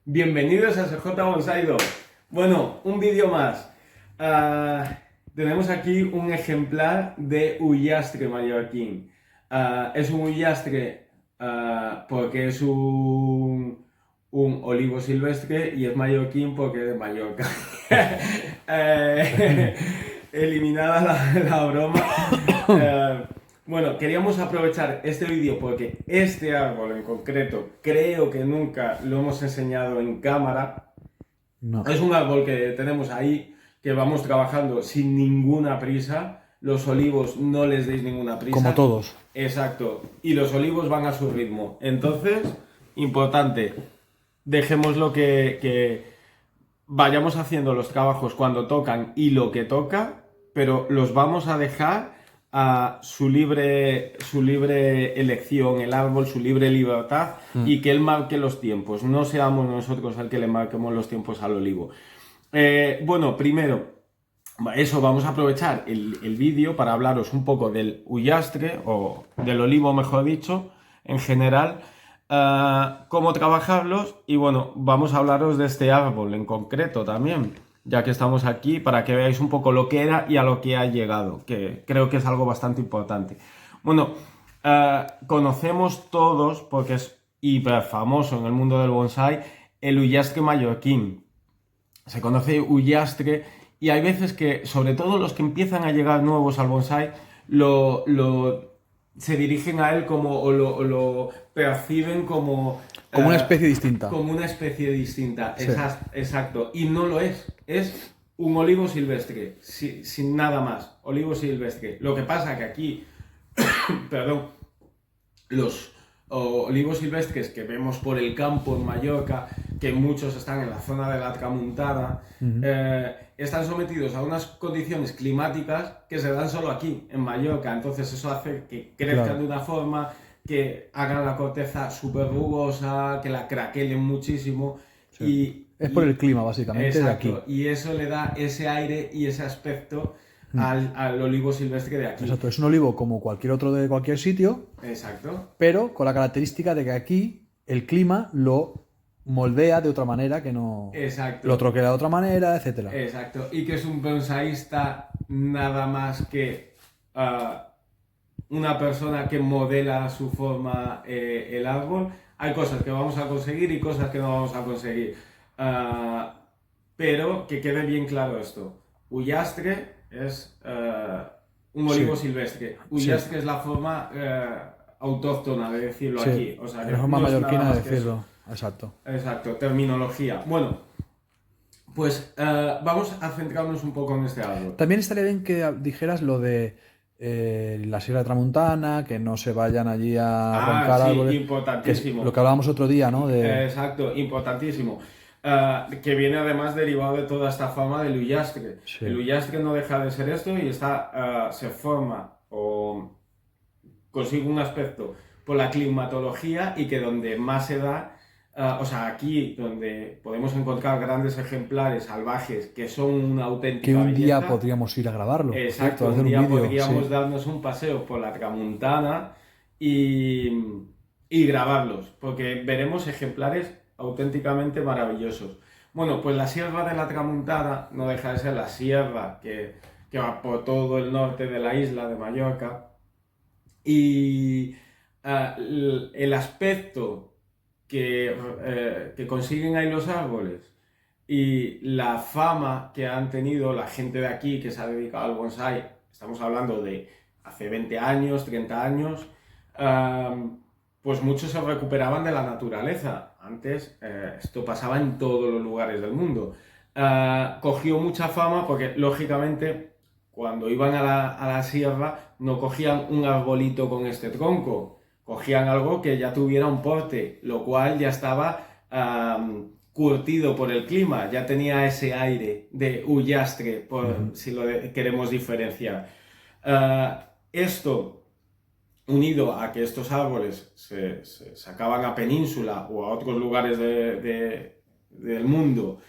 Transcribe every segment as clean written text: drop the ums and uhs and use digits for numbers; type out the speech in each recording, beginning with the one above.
Bienvenidos a SJ Bonsai 2. Bueno, un vídeo más. Tenemos aquí un ejemplar de Ullastre mallorquín. Es un Ullastre porque es un olivo silvestre y es mallorquín porque es de Mallorca. Eliminada la broma. Bueno, queríamos aprovechar este vídeo porque este árbol en concreto creo que nunca lo hemos enseñado en cámara. No. Es un árbol que tenemos ahí, que vamos trabajando sin ninguna prisa. Los olivos no les deis ninguna prisa. Como todos. Exacto. Y los olivos van a su ritmo. Entonces, importante, dejémoslo que vayamos haciendo los trabajos cuando tocan y lo que toca, pero los vamos a dejar a su libre elección, el árbol, su libre libertad, y que él marque los tiempos. No seamos nosotros el que le marquemos los tiempos al olivo. Bueno, primero, eso, vamos a aprovechar el vídeo para hablaros un poco del ullastre, o del olivo, mejor dicho, en general, cómo trabajarlos, y bueno, vamos a hablaros de este árbol en concreto también, ya que estamos aquí, para que veáis un poco lo que era y a lo que ha llegado, que creo que es algo bastante importante. Bueno, conocemos todos, porque es hiper famoso en el mundo del bonsai, el ullastre mallorquín. Se conoce ullastre y hay veces que, sobre todo los que empiezan a llegar nuevos al bonsai, se dirigen a él como, o lo perciben como... Como una especie distinta. Como una especie distinta, Sí. Exacto. Y no lo es. Es un olivo silvestre, sin nada más. Olivo silvestre. Lo que pasa que aquí, perdón, los olivos silvestres que vemos por el campo en Mallorca, que muchos están en la zona de la Tramuntana, están sometidos a unas condiciones climáticas que se dan solo aquí, en Mallorca. Entonces eso hace que crezcan Claro. de una forma, que hagan la corteza súper rugosa, que la craquelen muchísimo. Sí. Es por el clima, básicamente, de aquí. Exacto, y eso le da ese aire y ese aspecto al olivo silvestre de aquí. Exacto, es un olivo como cualquier otro de cualquier sitio, Exacto. pero con la característica de que aquí el clima lo moldea de otra manera, que no... Exacto. Lo troquela de otra manera, etcétera. Exacto, y que es un bonsaísta nada más que una persona que modela a su forma el árbol. Hay cosas que vamos a conseguir y cosas que no vamos a conseguir. Pero que quede bien claro esto. Ullastre es un olivo silvestre. Ullastre es la forma autóctona de decirlo Sí, aquí. O sea, la forma no es nada mallorquina más de que decirlo. eso. Exacto. Exacto, terminología. Bueno, pues vamos a centrarnos un poco en este árbol. También estaría bien que dijeras lo de la Sierra Tramuntana, que no se vayan allí a arrancar sí, árboles. importantísimo. Que es lo que hablábamos otro día, ¿no? Exacto, importantísimo. Que viene además derivado de toda esta fama del ullastre. Sí. El ullastre no deja de ser esto y se forma o consigue un aspecto por la climatología, y que donde más se da, o sea, aquí donde podemos encontrar grandes ejemplares salvajes que son una auténtica Que un día belleza. podríamos ir a grabarlo. Exacto, hacer un día vídeo, podríamos sí. darnos un paseo por la Tramuntana y grabarlos, porque veremos ejemplares auténticamente maravillosos. Bueno, pues la Sierra de la Tramuntana no deja de ser la sierra que va por todo el norte de la isla de Mallorca, y el aspecto que consiguen ahí los árboles y la fama que han tenido la gente de aquí que se ha dedicado al bonsai, estamos hablando de hace 20 años, 30 años, pues muchos se recuperaban de la naturaleza. Antes esto pasaba en todos los lugares del mundo. Cogió mucha fama porque, lógicamente, cuando iban a la sierra no cogían un arbolito con este tronco, cogían algo que ya tuviera un porte, lo cual ya estaba curtido por el clima, ya tenía ese aire de ullastre, si lo queremos diferenciar. Esto, unido a que estos árboles se sacaban a península o a otros lugares del mundo,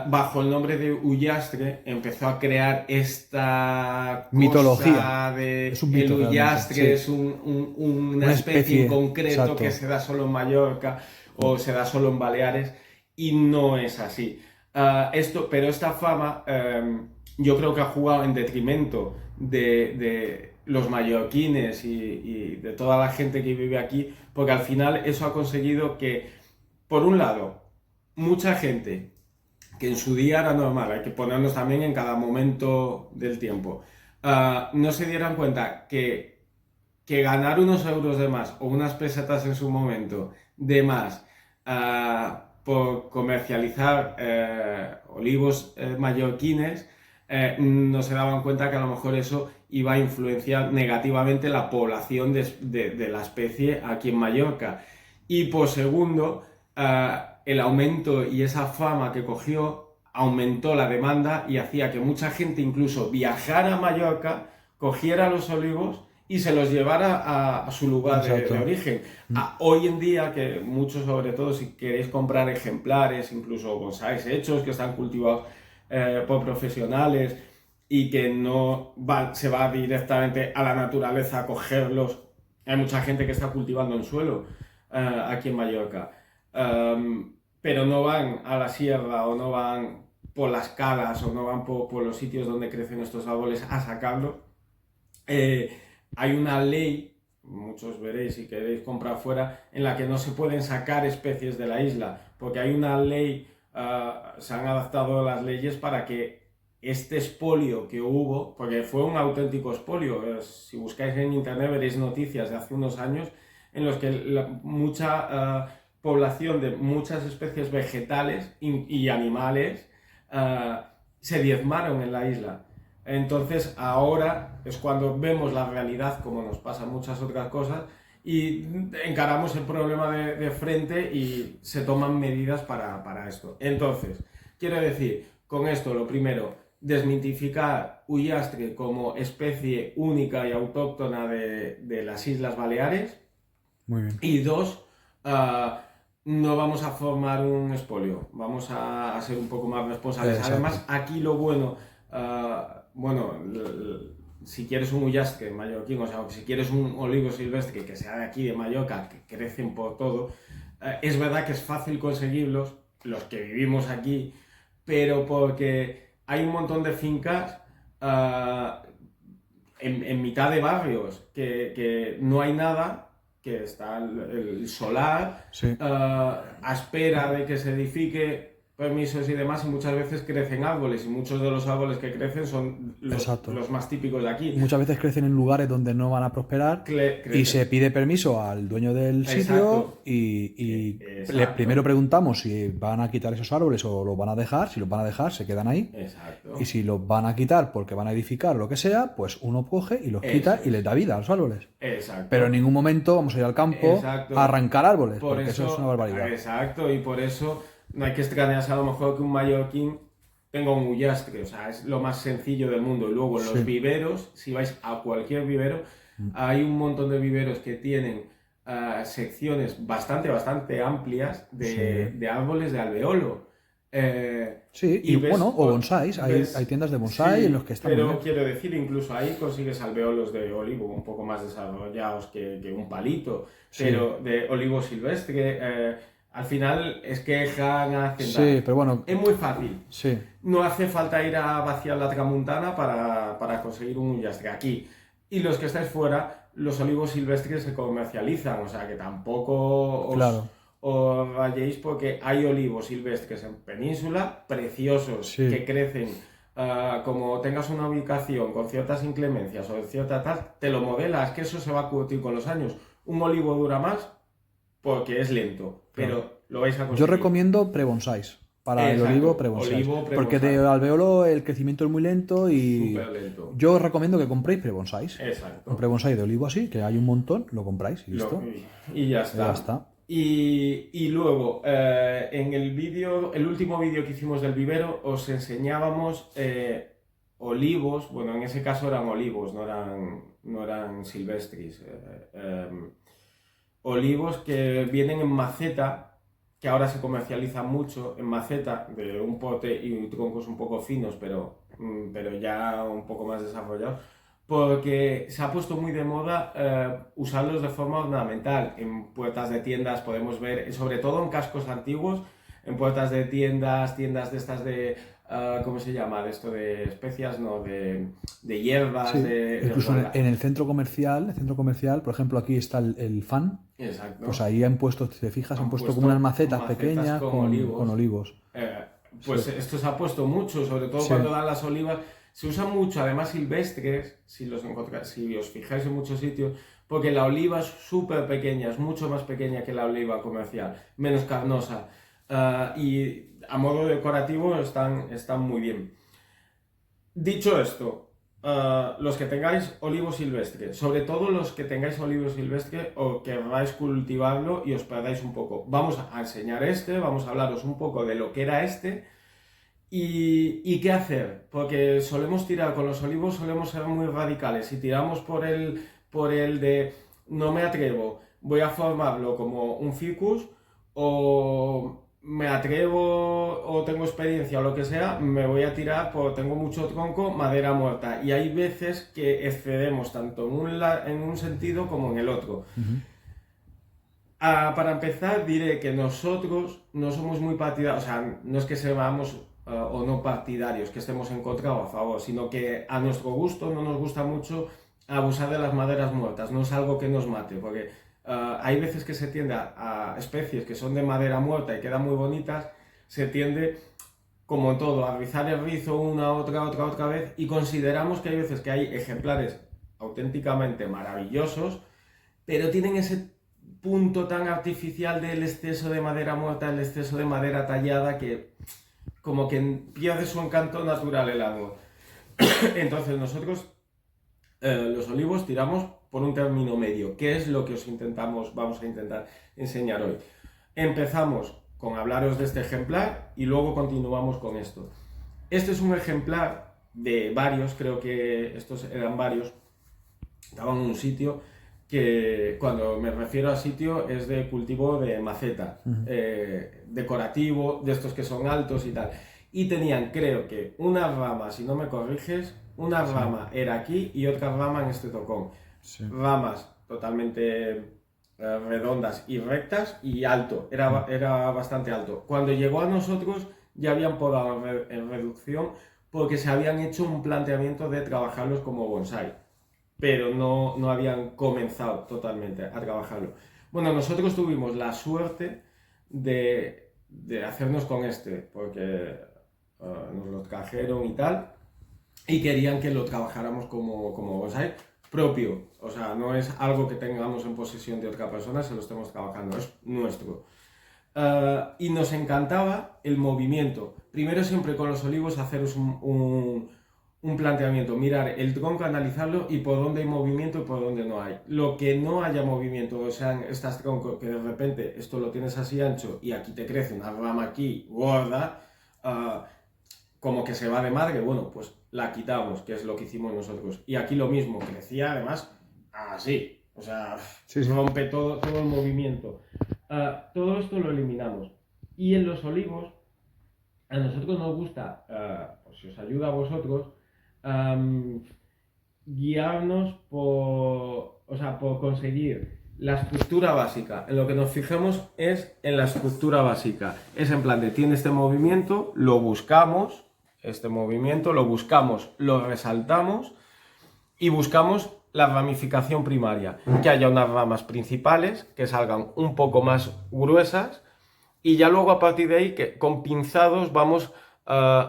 bajo el nombre de ullastre, empezó a crear esta mitología de es un mito, el ullastre, sí. es una especie en concreto, exacto, que se da solo en Mallorca o se da solo en Baleares, y no es así. Pero esta fama yo creo que ha jugado en detrimento de los mallorquines y de toda la gente que vive aquí, porque al final eso ha conseguido que, por un lado, mucha gente que en su día era normal, hay que ponernos también en cada momento del tiempo, no se dieran cuenta que ganar unos euros de más o unas pesetas en su momento de más por comercializar olivos mallorquines, no se daban cuenta que a lo mejor eso iba a influenciar negativamente la población de la especie aquí en Mallorca. Y por segundo, el aumento y esa fama que cogió aumentó la demanda y hacía que mucha gente incluso viajara a Mallorca, cogiera los olivos y se los llevara a su lugar de origen. Hoy en día, que muchos, sobre todo si queréis comprar ejemplares, incluso bonsáis hechos que están cultivados por profesionales y que no se va directamente a la naturaleza a cogerlos, hay mucha gente que está cultivando en suelo aquí en Mallorca, pero no van a la sierra o no van por las calas o no van por los sitios donde crecen estos árboles a sacarlo. Hay una ley, muchos veréis si queréis comprar fuera, en la que no se pueden sacar especies de la isla, porque hay una ley, se han adaptado las leyes para que este expolio que hubo, porque fue un auténtico expolio, si buscáis en internet veréis noticias de hace unos años en los que mucha población de muchas especies vegetales y animales se diezmaron en la isla. Entonces ahora es cuando vemos la realidad, como nos pasan muchas otras cosas, y encaramos el problema de frente y se toman medidas para esto. Entonces, quiero decir, con esto lo primero, desmitificar Ullastre como especie única y autóctona de las Islas Baleares. Muy bien. Y dos, no vamos a formar un expolio, vamos a ser un poco más responsables. Exacto. Además, aquí lo bueno, si quieres un ullastre mallorquín, o sea, si quieres un olivo silvestre que sea de aquí, de Mallorca, que crecen por todo, es verdad que es fácil conseguirlos, los que vivimos aquí, pero porque hay un montón de fincas en mitad de barrios que no hay nada, que está el solar, Sí. a espera de que se edifique, permisos y demás, y muchas veces crecen árboles, y muchos de los árboles que crecen son los más típicos de aquí. Muchas veces crecen en lugares donde no van a prosperar y se pide permiso al dueño del sitio y primero preguntamos si van a quitar esos árboles o los van a dejar. Si los van a dejar, se quedan ahí. Exacto. Y si los van a quitar porque van a edificar o lo que sea, pues uno coge y los quita y les da vida a los árboles. Exacto. Pero en ningún momento vamos a ir al campo a arrancar árboles, porque eso es una barbaridad. Exacto, y por eso no hay que extrañarse a lo mejor que un mallorquín tenga un ullastre, o sea, es lo más sencillo del mundo. Y luego los viveros, si vais a cualquier vivero, hay un montón de viveros que tienen secciones bastante amplias de árboles de alveolo. Y bueno, o bonsáis, hay tiendas de bonsái en los que están. Pero quiero decir, incluso ahí consigues alveolos de olivo un poco más desarrollados que un palito, pero de olivo silvestre. Al final es que hacen. Sí, pero bueno. Es muy fácil. Sí. No hace falta ir a vaciar la tramuntana para conseguir un ullastre aquí. Y los que estáis fuera, los olivos silvestres se comercializan, o sea que tampoco os rayéis, porque hay olivos silvestres en península preciosos que crecen. Como tengas una ubicación con ciertas inclemencias o cierta tal, te lo modelas, que eso se va a curtir con los años. Un olivo dura más porque es lento, pero lo vais a conseguir. Yo recomiendo pre-bonsáis para el olivo pre-bonsáis, porque de alveolo el crecimiento es muy lento y súper lento. Yo os recomiendo que compréis pre-bonsáis. Exacto. Un pre-bonsái de olivo así, que hay un montón, lo compráis y listo. Y ya está. Y luego, en el último vídeo que hicimos del vivero, os enseñábamos olivos, bueno, en ese caso eran olivos, no eran silvestris. Olivos que vienen en maceta, que ahora se comercializan mucho en maceta, de un pote y troncos un poco finos, pero ya un poco más desarrollados, porque se ha puesto muy de moda usarlos de forma ornamental. En puertas de tiendas podemos ver, sobre todo en cascos antiguos, en puertas de tiendas de estas de, ¿cómo se llama? De esto de especias, no, de hierbas, sí, incluso en el centro comercial, por ejemplo, aquí está el Fan. Exacto. Pues ahí han puesto, si te fijas, han puesto como unas macetas pequeñas con olivos. Pues sí. Esto se ha puesto mucho, sobre todo cuando dan las olivas. Se usan mucho, además silvestres, si os fijáis en muchos sitios, porque la oliva es súper pequeña, es mucho más pequeña que la oliva comercial, menos carnosa. Y a modo decorativo están muy bien. Dicho esto, los que tengáis olivo silvestre, sobre todo los que tengáis olivo silvestre o queráis cultivarlo y os perdáis un poco, vamos a enseñar vamos a hablaros un poco de lo que era y qué hacer, porque solemos tirar con los olivos, solemos ser muy radicales y tiramos por el de no me atrevo, voy a formarlo como un ficus, o me atrevo o tengo experiencia o lo que sea, me voy a tirar tengo mucho tronco, madera muerta, y hay veces que excedemos tanto en un sentido como en el otro. Para empezar diré que nosotros no somos muy partidarios, o sea, no es que seamos o no partidarios, que estemos en contra o a favor, sino que a nuestro gusto no nos gusta mucho abusar de las maderas muertas, no es algo que nos mate, porque hay veces que se tiende a especies que son de madera muerta y quedan muy bonitas, se tiende, como en todo, a rizar el rizo otra vez, y consideramos que hay veces que hay ejemplares auténticamente maravillosos, pero tienen ese punto tan artificial del exceso de madera muerta, el exceso de madera tallada, que como que pierde su encanto natural el árbol. Entonces nosotros los olivos tiramos por un término medio, que es lo que vamos a intentar enseñar hoy. Empezamos con hablaros de este ejemplar y luego continuamos con esto. Este es un ejemplar de varios, creo que estos eran varios, estaban en un sitio que, cuando me refiero a sitio, es de cultivo de maceta, decorativo, de estos que son altos y tal. Y tenían, creo que, una rama, si no me corriges, una rama era aquí y otra rama en este tocón. Sí. Ramas totalmente redondas y rectas y alto, era bastante alto. Cuando llegó a nosotros ya habían podado en reducción, porque se habían hecho un planteamiento de trabajarlos como bonsai, pero no habían comenzado totalmente a trabajarlo. Bueno, nosotros tuvimos la suerte de hacernos con porque nos lo trajeron y tal, y querían que lo trabajáramos como bonsai propio, o sea, no es algo que tengamos en posesión de otra persona, se lo estemos trabajando, es nuestro. Y nos encantaba el movimiento. Primero, siempre con los olivos, haceros un planteamiento, mirar el tronco, analizarlo y por dónde hay movimiento y por dónde no hay. Lo que no haya movimiento, o sea, estas troncos que de repente esto lo tienes así ancho y aquí te crece una rama aquí gorda, como que se va de madre, bueno, pues la quitamos, que es lo que hicimos nosotros. Y aquí lo mismo, crecía además así, o sea, rompe todo el movimiento. Todo esto lo eliminamos. Y en los olivos, a nosotros nos gusta, pues si os ayuda a vosotros, guiarnos por conseguir la estructura básica. En lo que nos fijemos es en la estructura básica. Es en plan de, tiene este movimiento, lo buscamos, lo resaltamos y buscamos la ramificación primaria, que haya unas ramas principales que salgan un poco más gruesas, y ya luego a partir de ahí, que con pinzados vamos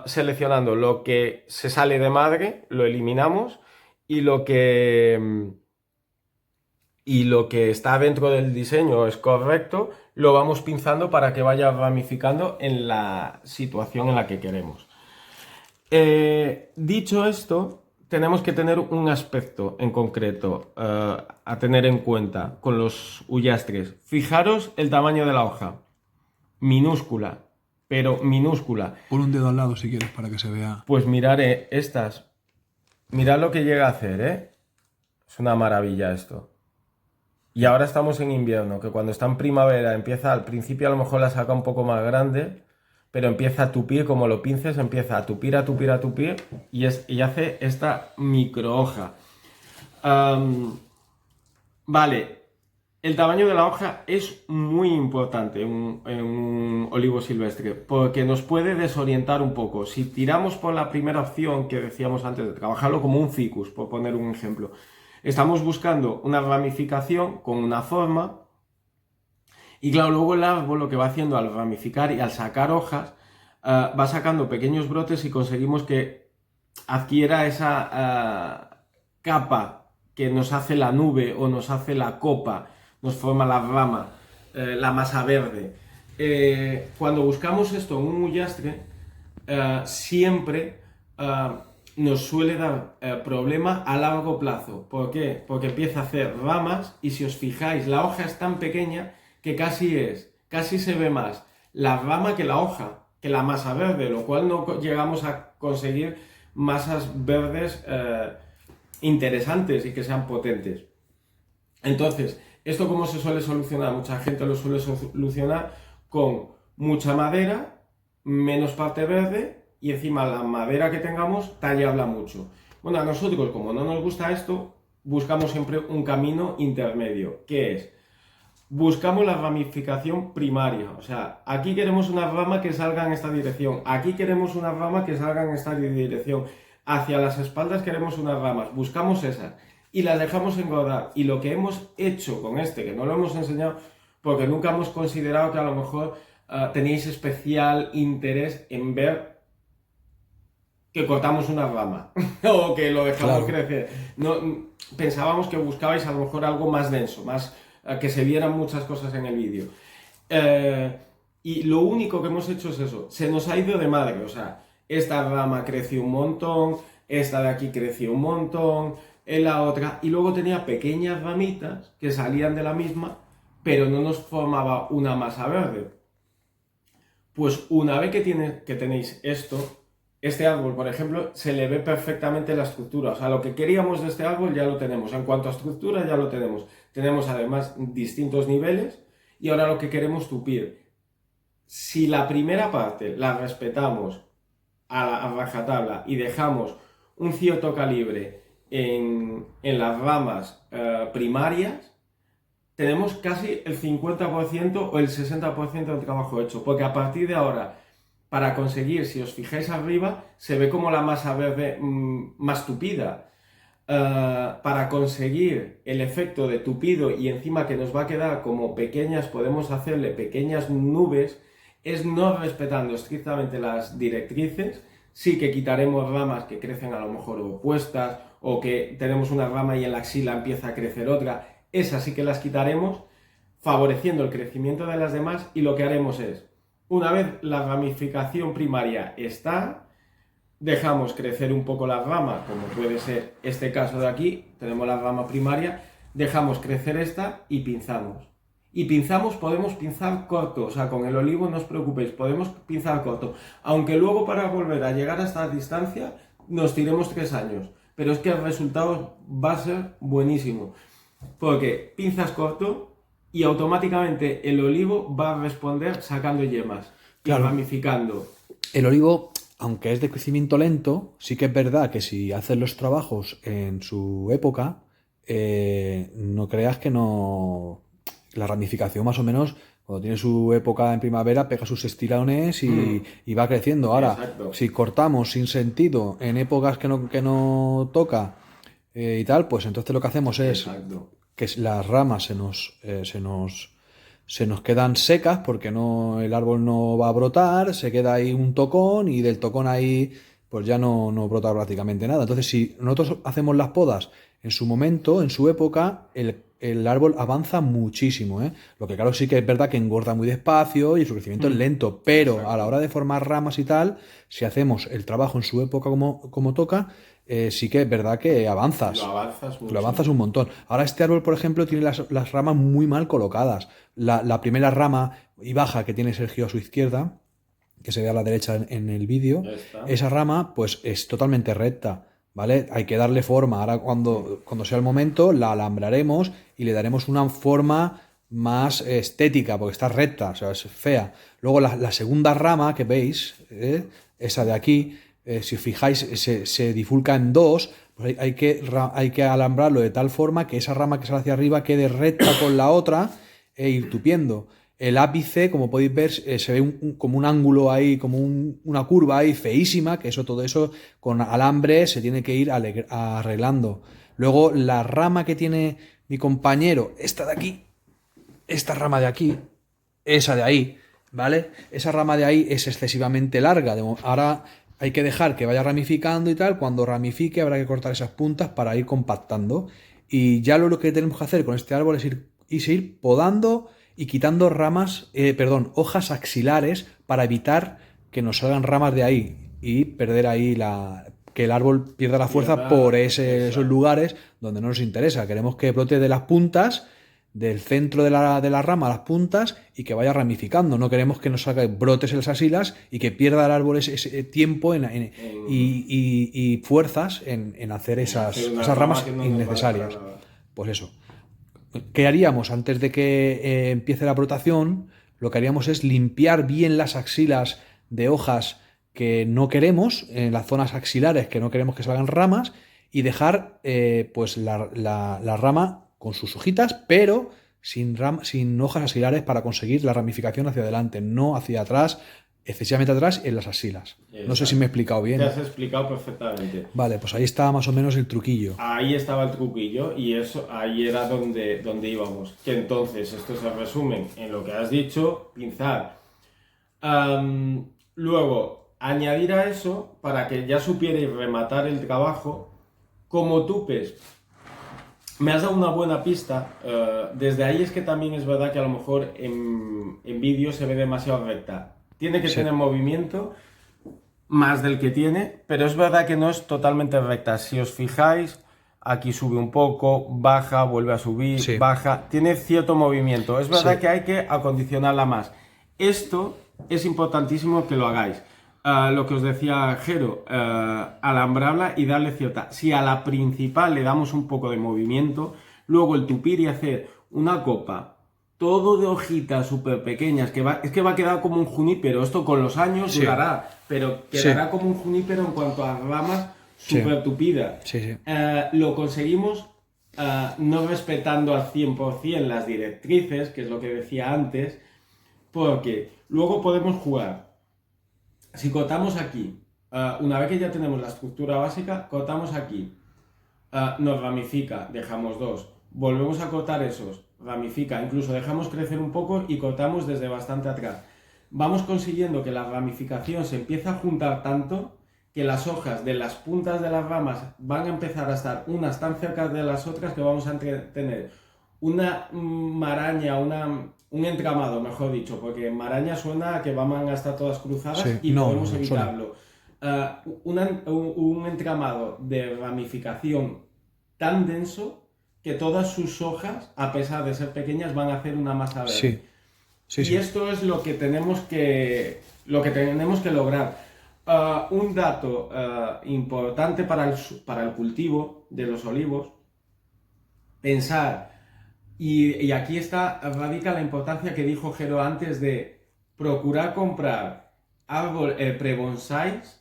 seleccionando lo que se sale de madre, lo eliminamos, y lo que está dentro del diseño es correcto, lo vamos pinzando para que vaya ramificando en la situación en la que queremos. Dicho esto, tenemos que tener un aspecto en concreto a tener en cuenta con los ullastres. Fijaros el tamaño de la hoja, minúscula, pero minúscula. Pon un dedo al lado si quieres para que se vea. Pues mirad estas, mirad lo que llega a hacer, es una maravilla esto. Y ahora estamos en invierno, que cuando está en primavera empieza, al principio a lo mejor la saca un poco más grande, pero empieza a tupir, como lo pinces, empieza a tupir, y hace esta micro hoja. Vale, El tamaño de la hoja es muy importante en un olivo silvestre porque nos puede desorientar un poco. Si tiramos por la primera opción que decíamos antes de trabajarlo como un ficus, por poner un ejemplo, estamos buscando una ramificación con una forma y claro, luego el árbol lo que va haciendo al ramificar y al sacar hojas va sacando pequeños brotes y conseguimos que adquiera esa capa que nos hace la nube o nos hace la copa, nos forma la rama, la masa verde. Cuando buscamos esto en un mullastre, siempre nos suele dar problema a largo plazo. ¿Por qué? Porque empieza a hacer ramas y si os fijáis, la hoja es tan pequeña que casi se ve más la rama que la hoja, que la masa verde, lo cual no llegamos a conseguir masas verdes interesantes y que sean potentes. Entonces, ¿esto cómo se suele solucionar? Mucha gente lo suele solucionar con mucha madera, menos parte verde y encima la madera que tengamos tallarla mucho. Bueno, a nosotros, como no nos gusta esto, buscamos siempre un camino intermedio, que es, buscamos la ramificación primaria, o sea, aquí queremos una rama que salga en esta dirección, aquí queremos una rama que salga en esta dirección, hacia las espaldas queremos unas ramas, buscamos esas y las dejamos engordar. Y lo que hemos hecho con este, que no lo hemos enseñado porque nunca hemos considerado que a lo mejor tenéis especial interés en ver que cortamos una rama o que lo dejamos crecer. No, pensábamos que buscabais a lo mejor algo más denso, más que se vieran muchas cosas en el vídeo. Y lo único que hemos hecho es eso, se nos ha ido de madre, o sea, esta rama creció un montón, esta de aquí creció un montón, en la otra, y luego tenía pequeñas ramitas que salían de la misma, pero no nos formaba una masa verde. Pues una vez que tenéis esto, este árbol, por ejemplo, se le ve perfectamente la estructura. O sea, lo que queríamos de este árbol ya lo tenemos. En cuanto a estructura, ya lo tenemos. Tenemos además distintos niveles y ahora lo que queremos tupir. Si la primera parte la respetamos a rajatabla y dejamos un cierto calibre en las ramas primarias, tenemos casi el 50% o el 60% del trabajo hecho, porque a partir de ahora, para conseguir, si os fijáis arriba, se ve como la masa verde más tupida. Para conseguir el efecto de tupido y encima que nos va a quedar como pequeñas, podemos hacerle pequeñas nubes, es no respetando estrictamente las directrices. Sí que quitaremos ramas que crecen a lo mejor opuestas o que tenemos una rama y en la axila empieza a crecer otra. Esas sí que las quitaremos, favoreciendo el crecimiento de las demás, y lo que haremos es, una vez la ramificación primaria está, dejamos crecer un poco la rama, como puede ser este caso de aquí, tenemos la rama primaria, dejamos crecer esta y pinzamos. Y pinzamos, podemos pinzar corto, o sea, con el olivo no os preocupéis, podemos pinzar corto, aunque luego para volver a llegar a esta distancia nos tiremos 3 años, pero es que el resultado va a ser buenísimo, porque pinzas corto y automáticamente el olivo va a responder sacando yemas y ramificando. El olivo, aunque es de crecimiento lento, sí que es verdad que si haces los trabajos en su época, no creas que no... La ramificación más o menos, cuando tiene su época en primavera, pega sus estirones y va creciendo. Ahora, si cortamos sin sentido en épocas que no toca y tal, pues entonces lo que hacemos es que las ramas se nos quedan secas porque el árbol no va a brotar, se queda ahí un tocón y del tocón ahí pues ya no brota prácticamente nada. Entonces, si nosotros hacemos las podas en su momento, en su época, el árbol avanza muchísimo, ¿eh? Lo que claro sí que es verdad que engorda muy despacio y su crecimiento es lento, pero a la hora de formar ramas y tal, si hacemos el trabajo en su época como toca, sí que es verdad que avanzas. Lo avanzas un montón. Ahora este árbol, por ejemplo, tiene las ramas muy mal colocadas. La primera rama y baja que tiene Sergio a su izquierda, que se ve a la derecha en el vídeo, esa rama pues es totalmente recta, ¿vale? Hay que darle forma. Ahora cuando sea el momento la alambraremos y le daremos una forma más estética, porque está recta, o sea, es fea. Luego la segunda rama que veis, esa de aquí, si os fijáis, se difulca en dos Pues hay que alambrarlo de tal forma que esa rama que sale hacia arriba quede recta con la otra e ir tupiendo. El ápice, como podéis ver, se ve como un ángulo ahí, como una curva ahí feísima, que todo eso con alambre se tiene que ir arreglando. Luego la rama que tiene mi compañero, esta de aquí, esta rama de aquí, esa de ahí, ¿vale? Esa rama de ahí es excesivamente larga. Ahora hay que dejar que vaya ramificando y tal. Cuando ramifique habrá que cortar esas puntas para ir compactando. Y ya lo que tenemos que hacer con este árbol es ir podando y quitando hojas axilares para evitar que nos salgan ramas de ahí y perder ahí que el árbol pierda la fuerza por esos lugares donde no nos interesa. Queremos que brote de las puntas, del centro de la rama a las puntas y que vaya ramificando. No queremos que nos salga brotes en las axilas y que pierda el árbol ese tiempo y fuerzas en hacer esas ramas innecesarias. Pues eso. ¿Qué haríamos antes de que empiece la brotación? Lo que haríamos es limpiar bien las axilas de hojas que no queremos, en las zonas axilares que no queremos que salgan ramas, y dejar pues la rama con sus hojitas, pero sin hojas axilares para conseguir la ramificación hacia adelante, no hacia atrás, excesivamente atrás en las axilas. Exacto. No sé si me he explicado bien. Te has explicado perfectamente. Vale, pues ahí está más o menos el truquillo. Ahí estaba el truquillo y eso ahí era donde íbamos. Que entonces esto se resume en lo que has dicho, pinzar. Luego, añadir a eso, para que ya supierais rematar el trabajo, como tupes. Me has dado una buena pista. Desde ahí es que también es verdad que a lo mejor en vídeo se ve demasiado recta. Tiene que tener movimiento, más del que tiene, pero es verdad que no es totalmente recta. Si os fijáis, aquí sube un poco, baja, vuelve a subir, baja. Tiene cierto movimiento. Es verdad que hay que acondicionarla más. Esto es importantísimo que lo hagáis. Lo que os decía Jero, alambrarla y darle cierta... Si a la principal le damos un poco de movimiento, luego el tupir y hacer una copa, todo de hojitas súper pequeñas, es que va a quedar como un junípero. Esto con los años durará, pero quedará como un junípero en cuanto a ramas súper tupidas. Lo conseguimos no respetando al 100% las directrices, que es lo que decía antes, porque luego podemos jugar. Si cortamos aquí, una vez que ya tenemos la estructura básica, cortamos aquí, nos ramifica, dejamos dos, volvemos a cortar esos, ramifica, incluso dejamos crecer un poco y cortamos desde bastante atrás. Vamos consiguiendo que la ramificación se empiece a juntar tanto que las hojas de las puntas de las ramas van a empezar a estar unas tan cerca de las otras que vamos a tener una maraña, un entramado, mejor dicho, porque maraña suena a que van a estar todas cruzadas y podemos evitarlo. Un entramado de ramificación tan denso que todas sus hojas, a pesar de ser pequeñas, van a hacer una masa verde. Y esto es lo que tenemos que lograr. Un dato importante para el cultivo de los olivos, pensar. Y aquí radica la importancia que dijo Jero antes de procurar comprar pre-bonsáis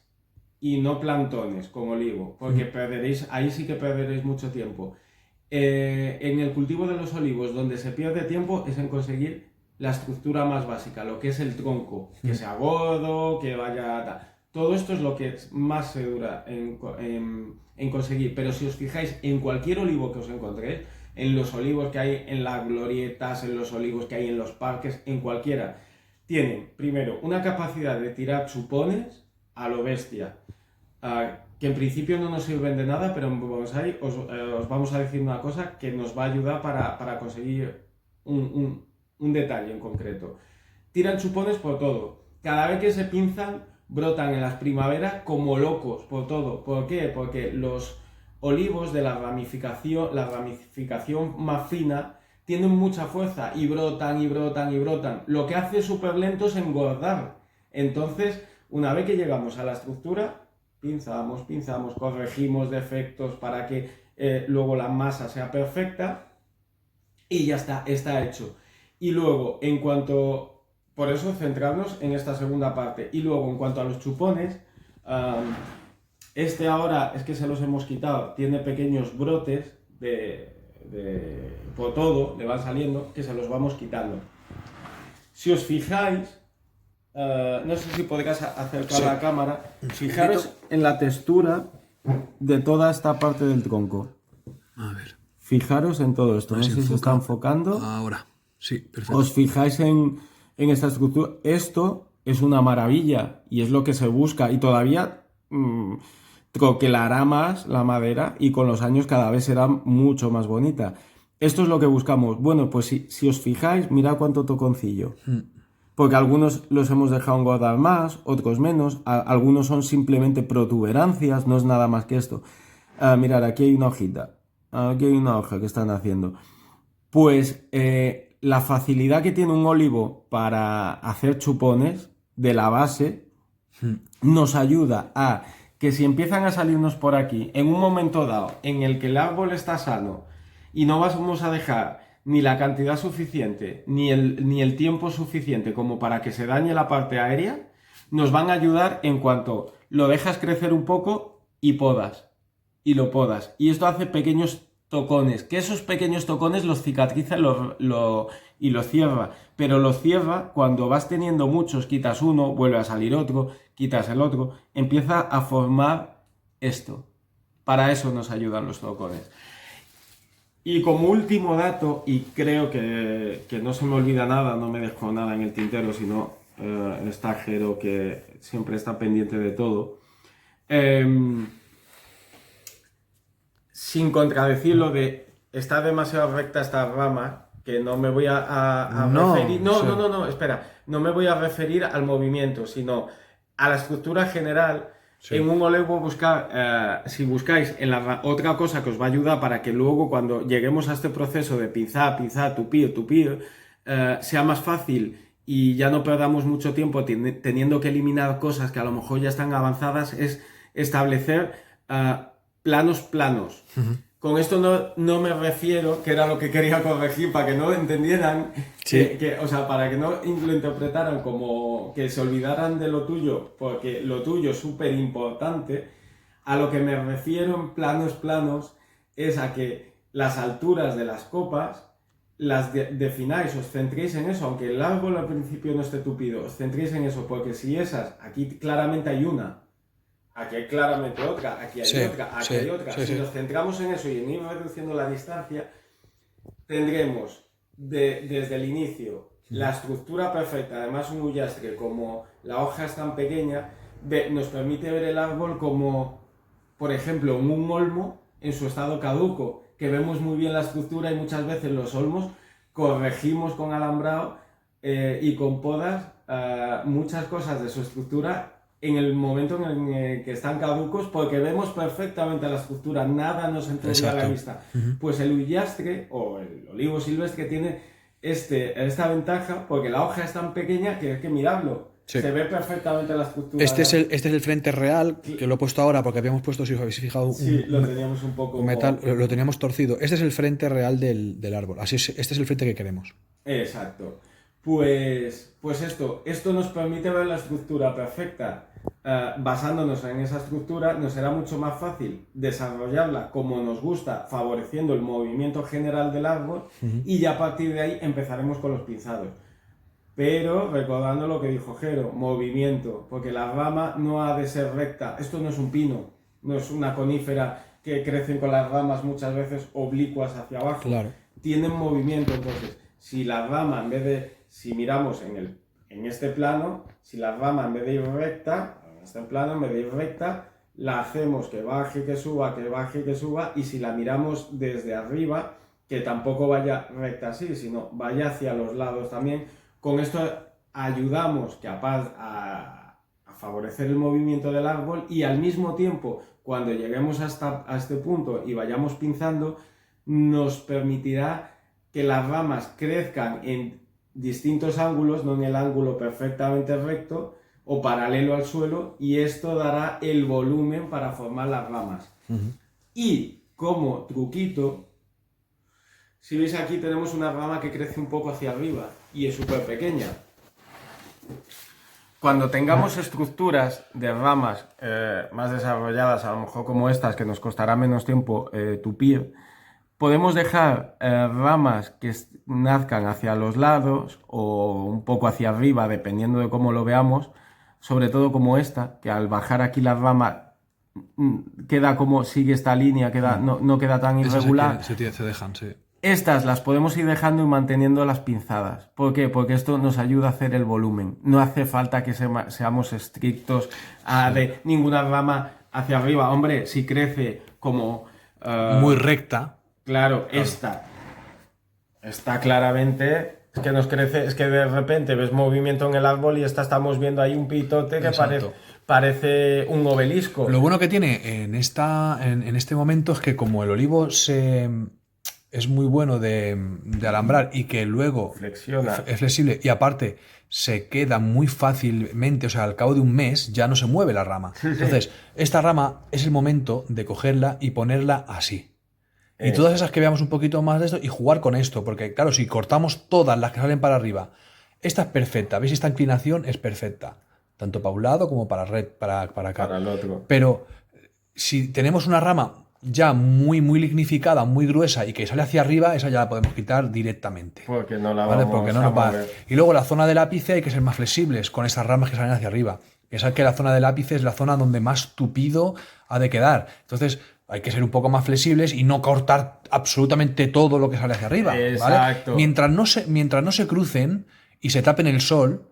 y no plantones como olivo, porque ahí sí que perderéis mucho tiempo. En el cultivo de los olivos, donde se pierde tiempo es en conseguir la estructura más básica, lo que es el tronco, que sea gordo, que vaya... Todo esto es lo que más se dura en conseguir, pero si os fijáis en cualquier olivo que os encontréis, en los olivos que hay en las glorietas, en los olivos que hay en los parques, en cualquiera, tienen primero una capacidad de tirar chupones a lo bestia, que en principio no nos sirven de nada, pero en bonsái os vamos a decir una cosa que nos va a ayudar para conseguir un detalle en concreto. Tiran chupones por todo. Cada vez que se pinzan, brotan en las primaveras como locos por todo. ¿Por qué? Porque los olivos de la ramificación más fina tienen mucha fuerza y brotan y brotan y brotan. Lo que hace súper lento es engordar. Entonces, una vez que llegamos a la estructura, pinzamos, corregimos defectos para que luego la masa sea perfecta y ya está hecho. Y luego, por eso centrarnos en esta segunda parte. Y luego, en cuanto a los chupones, Este ahora es que se los hemos quitado, tiene pequeños brotes por todo, le van saliendo, que se los vamos quitando. Si os fijáis, no sé si podrás acercar la cámara, fijaros en la textura de toda esta parte del tronco. A ver. Fijaros en todo esto, no sé si se está enfocando. Ahora, sí, perfecto. Os fijáis en esta estructura. Esto es una maravilla y es lo que se busca y todavía troquelará más la madera y con los años cada vez será mucho más bonita. Esto es lo que buscamos. Bueno, pues si os fijáis, mirad cuánto toconcillo. Porque algunos los hemos dejado engordar más, otros menos. Algunos son simplemente protuberancias, no es nada más que esto. Mirad, aquí hay una hojita. Aquí hay una hoja que están haciendo. Pues la facilidad que tiene un olivo para hacer chupones de la base nos ayuda a que si empiezan a salirnos por aquí en un momento dado en el que el árbol está sano y no vamos a dejar ni la cantidad suficiente ni el tiempo suficiente como para que se dañe la parte aérea, nos van a ayudar en cuanto lo dejas crecer un poco y podas. Y lo podas. Y esto hace pequeños tocones, que esos pequeños tocones los cicatriza y los cierra. Pero los cierra cuando vas teniendo muchos, quitas uno, vuelve a salir otro, quitas el otro, empieza a formar esto. Para eso nos ayudan los tocones. Y como último dato, y creo que no se me olvida nada, no me dejo nada en el tintero, sino está Jero, que siempre está pendiente de todo. Sin contradecir lo de está demasiado recta esta rama, que no me voy a referir. No, espera. No me voy a referir al movimiento, sino a la estructura general. Sí. En un olivo buscar, si buscáis en otra cosa que os va a ayudar para que luego cuando lleguemos a este proceso de pinzar, tupir, sea más fácil y ya no perdamos mucho tiempo teniendo que eliminar cosas que a lo mejor ya están avanzadas, es establecer planos. Uh-huh. Con esto no me refiero, que era lo que quería corregir, para que no entendieran, sí. O sea, para que no lo interpretaran como que se olvidaran de lo tuyo, porque lo tuyo es súper importante. A lo que me refiero en planos es a que las alturas de las copas las defináis, os centréis en eso, aunque el árbol al principio no esté tupido, os centréis en eso, porque si esas, aquí claramente hay una, aquí hay claramente otra, aquí hay otra, aquí hay otra. Si nos centramos en eso y en ir reduciendo la distancia, tendremos desde el inicio la estructura perfecta. Además, un ullastre, como la hoja es tan pequeña, nos permite ver el árbol como, por ejemplo, un olmo en su estado caduco, que vemos muy bien la estructura y muchas veces los olmos corregimos con alambrado y con podas muchas cosas de su estructura en el momento en el que están caducos, porque vemos perfectamente la estructura, nada nos entra a la vista. Uh-huh. Pues el ullastre o el olivo silvestre tiene esta ventaja, porque la hoja es tan pequeña que hay que mirarlo. Sí. Se ve perfectamente la estructura. Este es el frente real, que lo he puesto ahora porque habíamos puesto, si os habéis fijado, lo teníamos un poco metal, lo teníamos torcido. Este es el frente real del árbol. Así es, este es el frente que queremos. Exacto. Pues esto nos permite ver la estructura perfecta. Basándonos en esa estructura, nos será mucho más fácil desarrollarla como nos gusta, favoreciendo el movimiento general del árbol, uh-huh. Y ya a partir de ahí empezaremos con los pinzados. Pero recordando lo que dijo Jero, movimiento, porque la rama no ha de ser recta. Esto no es un pino, no es una conífera que crecen con las ramas muchas veces oblicuas hacia abajo. Claro. Tienen movimiento, entonces, si la rama si miramos en este plano, si la rama en vez de ir recta, en este plano en vez de ir recta, la hacemos que baje, que suba, y si la miramos desde arriba, que tampoco vaya recta así, sino vaya hacia los lados también. Con esto ayudamos a favorecer el movimiento del árbol y al mismo tiempo, cuando lleguemos a este punto y vayamos pinzando, nos permitirá que las ramas crezcan en distintos ángulos, no en el ángulo perfectamente recto o paralelo al suelo, y esto dará el volumen para formar las ramas. Uh-huh. Y como truquito, si veis aquí tenemos una rama que crece un poco hacia arriba y es súper pequeña. Cuando tengamos estructuras de ramas más desarrolladas, a lo mejor como estas, que nos costará menos tiempo tupir, podemos dejar ramas que nazcan hacia los lados o un poco hacia arriba, dependiendo de cómo lo veamos, sobre todo como esta, que al bajar aquí la rama queda como, sigue esta línea, no queda tan irregular. Se dejan, sí. Estas las podemos ir dejando y manteniendo las pinzadas. ¿Por qué? Porque esto nos ayuda a hacer el volumen. No hace falta que seamos estrictos de ninguna rama hacia arriba. Hombre, si crece como... muy recta. Claro, esta claramente... Es que nos crece, es que de repente ves movimiento en el árbol y estamos viendo ahí un pitote que parece un obelisco. Lo bueno que tiene en este momento es que como el olivo es muy bueno de alambrar y que luego flexiona. Es flexible y aparte se queda muy fácilmente, o sea, al cabo de un mes ya no se mueve la rama. Entonces, esta rama es el momento de cogerla y ponerla así. Y todas esas que veamos un poquito más de esto y jugar con esto, porque claro, si cortamos todas las que salen para arriba, esta es perfecta, ¿veis? Esta inclinación es perfecta, tanto para un lado como para acá. Para el otro. Pero si tenemos una rama ya muy lignificada, muy gruesa y que sale hacia arriba, esa ya la podemos quitar directamente. Porque no la ¿vale? vamos Porque no a nos va. mover. Y luego la zona del ápice hay que ser más flexibles con estas ramas que salen hacia arriba. Pensad que la zona del ápice es la zona donde más tupido ha de quedar. Entonces hay que ser un poco más flexibles y no cortar absolutamente todo lo que sale hacia arriba. Exacto. ¿vale? Mientras no se crucen y se tapen el sol,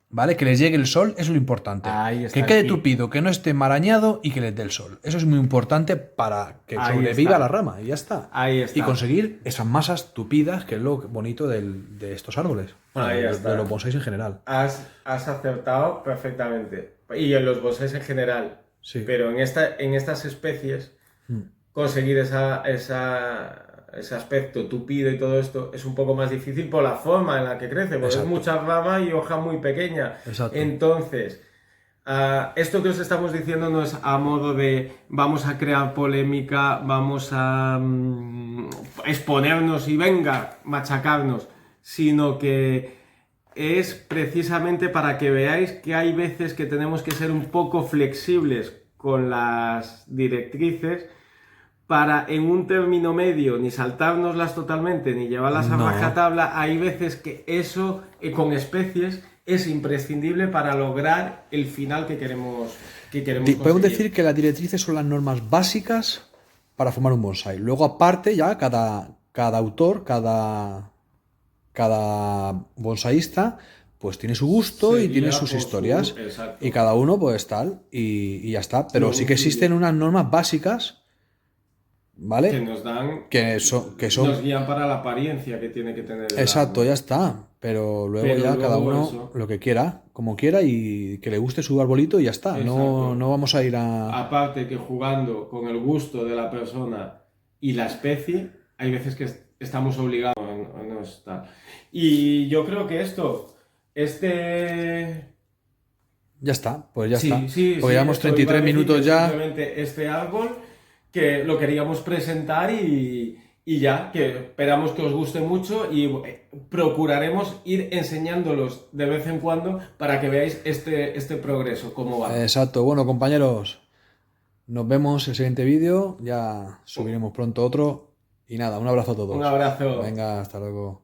¿vale? Que les llegue el sol, eso es lo importante. Que quede tupido, que no esté marañado y que les dé el sol. Eso es muy importante para que sobreviva la rama y ya está. Ahí está. Y conseguir esas masas tupidas, que es lo bonito de estos árboles. Bueno, de los bonsáis en general. Has acertado perfectamente. Y en los bonsáis en general. Sí. Pero en estas especies, conseguir ese aspecto tupido y todo esto es un poco más difícil por la forma en la que crece, porque es mucha rama y hoja muy pequeña. Exacto. Entonces, esto que os estamos diciendo no es a modo de vamos a crear polémica, vamos a exponernos y venga, machacarnos, sino que es precisamente para que veáis que hay veces que tenemos que ser un poco flexibles con las directrices para en un término medio ni saltárnoslas totalmente ni llevarlas a rajatabla. Hay veces que eso con especies es imprescindible para lograr el final que queremos Podemos decir que las directrices son las normas básicas para formar un bonsái. Luego aparte ya cada autor, cada bonsaísta pues tiene su gusto y tiene sus historias y cada uno pues tal y ya está, pero sí que existen unas normas básicas, ¿vale? Que nos dan que son nos guían para la apariencia que tiene que tener exacto, ya está, pero luego cada uno lo que quiera, como quiera y que le guste su arbolito y ya está. No vamos a ir aparte que jugando con el gusto de la persona y la especie hay veces que estamos obligados a no estar. Y yo creo que ya está, pues ya está. Sí, porque llevamos 33 minutos ya. Simplemente este árbol que lo queríamos presentar y ya, que esperamos que os guste mucho y procuraremos ir enseñándolos de vez en cuando para que veáis este progreso, cómo va. Exacto, bueno compañeros, nos vemos en el siguiente vídeo, ya subiremos pronto otro y nada, un abrazo a todos. Un abrazo. Venga, hasta luego.